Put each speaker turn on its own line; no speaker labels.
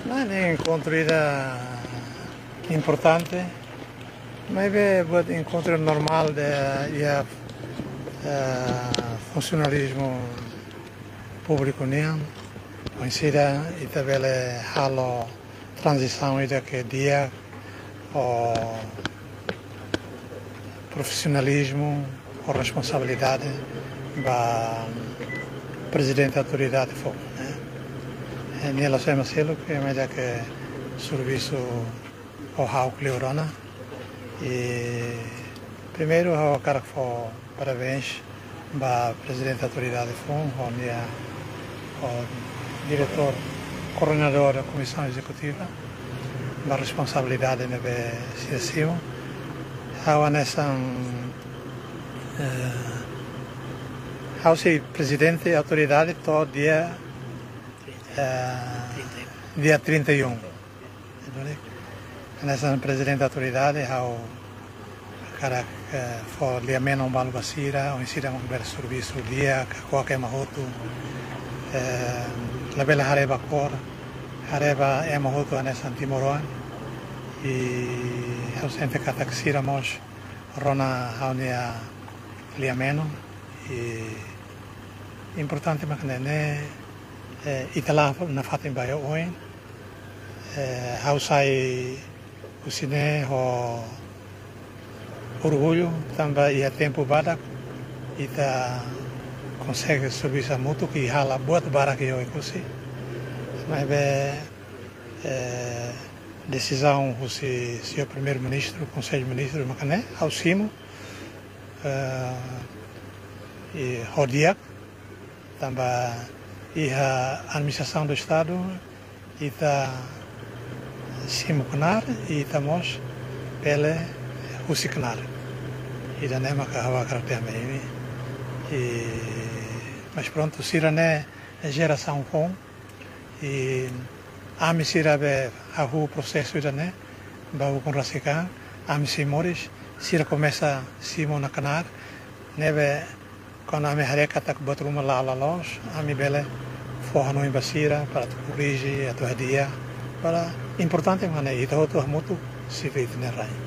Ini encontro importante, mas é um encontro normal de funcionalismo público nian, conhecida e também a transição que dia o profissionalismo, a responsabilidade da presidente da autoridade foi. Nela sema selo que é melhor que serviço ao hau Cleorona e primeiro eu quero parabéns para presidente da autoridade FUN, ao diretor coordenador da comissão executiva, a responsabilidade na sessão, ao nessa ao ser presidente da autoridade todo dia 31. Nessa presidente da autoridade, ao cara for liameno um balo basira, ou insira um belo serviço dia, qualquer mahoto, la bela hareba cor, hareba é mahoto nessa Timoroan, e ao sempre cataxira mos rona haunia liameno, e importante mas né itala na fatin baio oin how sai o cine o orgulho também e tempo bada ita consegue serviço mútuo que hala buat barak eu ikusi mas decisão o senhor primeiro-ministro conselho ministro macané ao cimo e rodia também e a administração do Estado está simucanar e estamos pela usicanar e da nema que hava carter meio mas pronto sirane geração com e a me sirabe a o processo da né baú com rasika a me simores sira começa simo na canar neve quando a minha reca está com outro uma lá los a minha bela forra no embasira para corrigir a tua dia para importante mas né e todo muito se vê na raia